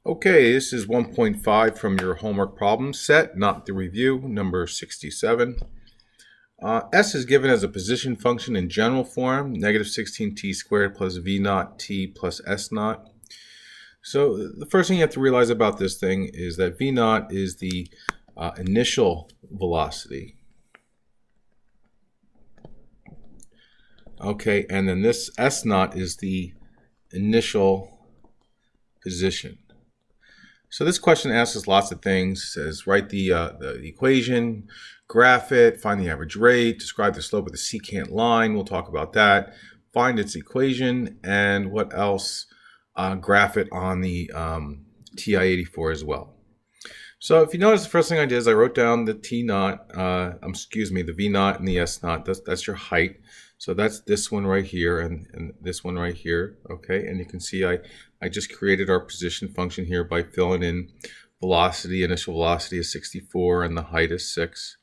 Okay, this is 1.5 from your homework problem set, not the review, number 67. S is given as a position function in general form, negative 16t squared plus v naught t plus s naught. So the first thing you have to realize about this thing is that v naught is the initial velocity. Okay, and then this s naught is the initial position. So this question asks us lots of things. It says write the equation, graph it, find the average rate, describe the slope of the secant line. We'll talk about that. Find its equation, and what else? Graph it on the TI-84 as well. So if you notice, the first thing I did is I wrote down the T naught, the V naught and the S naught. That's your height. So that's this one right here and this one right here. Okay, and you can see I just created our position function here by filling in velocity. Initial velocity is 64 and the height is 6.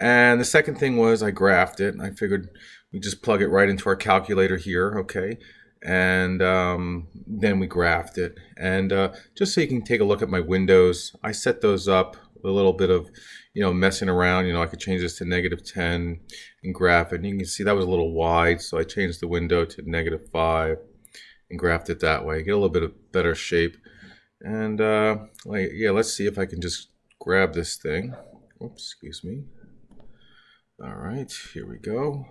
And the second thing was I graphed it. And I figured we just plug it right into our calculator here. Okay. And then we graphed it. And just so you can take a look at my windows, I set those up with a little bit of, messing around. I could change this to -10 and graph it. And you can see that was a little wide, so I changed the window to -5 and graphed it that way. Get a little bit of better shape. And let's see if I can just grab this thing. Oops, excuse me. All right, here we go.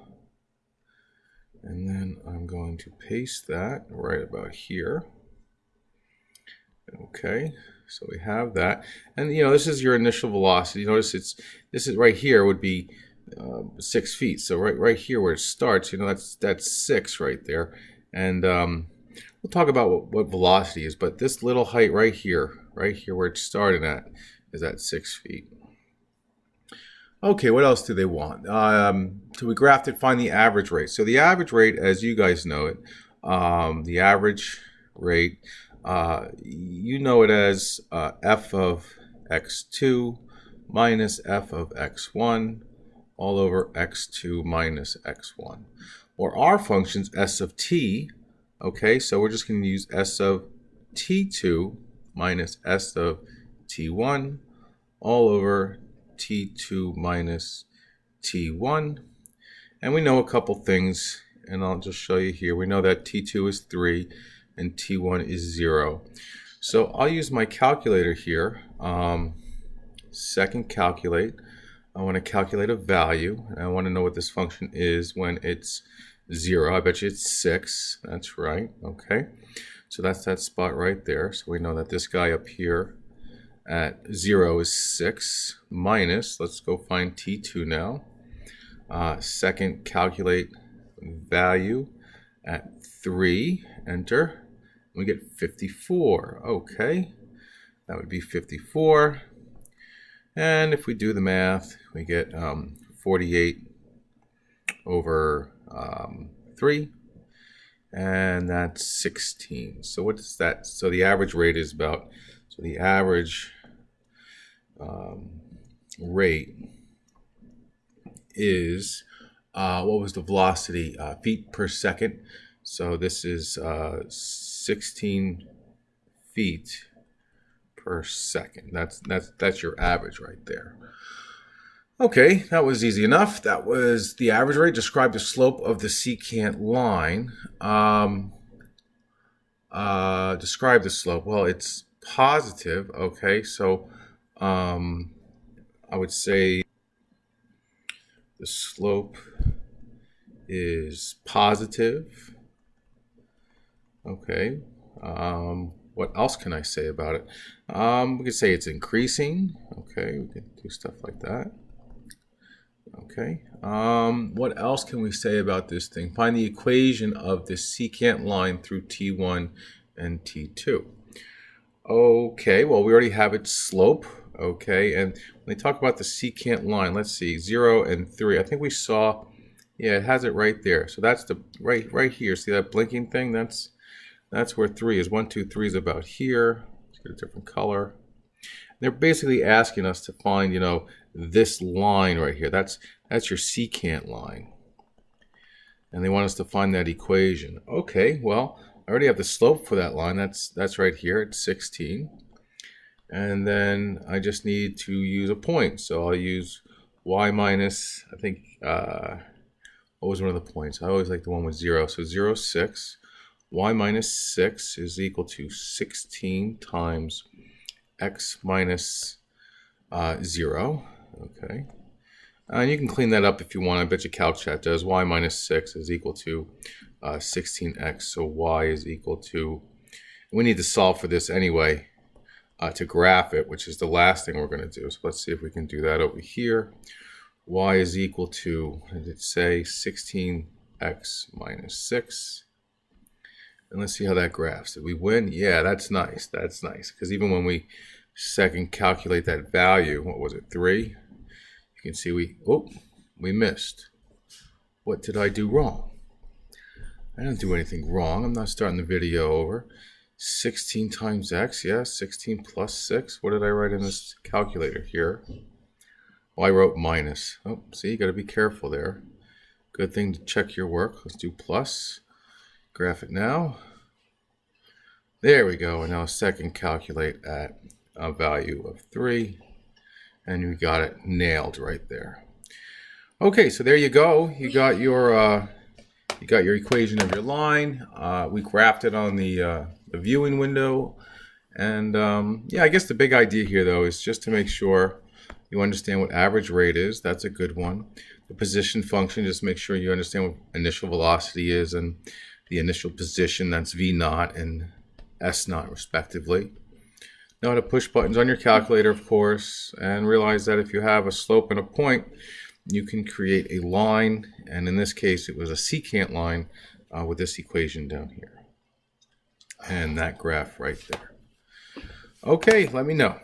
And then I'm going to paste that right about here. Okay, so we have that. And this is your initial velocity. Notice this is right here would be 6 feet. So right here where it starts, that's 6 right there. And we'll talk about what velocity is, but this little height right here where it started at, is at 6 feet. Okay, what else do they want? So we graphed it, find the average rate. So the average rate, as you guys know it, the average rate, you know it as f of x2 minus f of x1 all over x2 minus x1. Or our function's s of t. Okay, so we're just going to use s of t2 minus s of t1 all over t2 minus t1. And we know a couple things, and I'll just show you here. We know that t2 is 3 and t1 is 0. So I'll use my calculator here. Second, calculate. I want to calculate a value, and I want to know what this function is when it's 0. I bet you it's 6. That's right. Okay. So that's that spot right there. So we know that this guy up here at 0 is 6 minus, let's go find t2 now. Second, calculate value at 3, enter. We get 54. Okay, that would be 54. And if we do the math, we get 48 over 3. And that's 16. So what is that? So the average rate is about, so the average rate is, what was the velocity? Feet per second. So this is 16 feet per second. That's your average right there. Okay, that was easy enough. That was the average rate. Describe the slope of the secant line. Describe the slope. Well, it's positive. Okay, so I would say the slope is positive. Okay. What else can I say about it? We could say it's increasing. Okay, we can do stuff like that. Okay. What else can we say about this thing? Find the equation of the secant line through T1 and T2. Okay, well, we already have its slope. Okay, and when they talk about the secant line, let's see, 0 and 3. I think we saw, yeah, it has it right there. So that's the right here. See that blinking thing? That's where 3 is. 1, 2, 3 is about here. Let's get a different color. They're basically asking us to find, this line right here. That's your secant line. And they want us to find that equation. Okay, well, I already have the slope for that line. That's right here at 16. And then I just need to use a point. So I'll use y minus, I think, what was one of the points? I always like the one with 0. So 0, 6. Y minus 6 is equal to 16 times x minus 0. Okay. And you can clean that up if you want. I bet you CalcChat does. Y minus 6 is equal to 16x. So y is equal to, we need to solve for this anyway to graph it, which is the last thing we're going to do. So let's see if we can do that over here. Y is equal to, what did it say? 16x minus 6. And let's see how that graphs. Did we win? Yeah, that's nice. That's nice. Because even when we second calculate that value, what was it, 3? You can see we missed. What did I do wrong? I didn't do anything wrong. I'm not starting the video over. 16 times x, yeah, 16 plus 6. What did I write in this calculator here? Well, I wrote minus. Oh, see, you got to be careful there. Good thing to check your work. Let's do plus. Graph it now. There we go. And now second calculate at a value of 3. And we got it nailed right there. Okay, so there you go. You got your equation of your line. We graphed it on the viewing window. And yeah, I guess the big idea here, though, is just to make sure you understand what average rate is. That's a good one. The position function, just make sure you understand what initial velocity is and the initial position, that's V naught and S naught respectively. Know how to push buttons on your calculator, of course, and realize that if you have a slope and a point, you can create a line, and in this case it was a secant line with this equation down here. And that graph right there. Okay, let me know.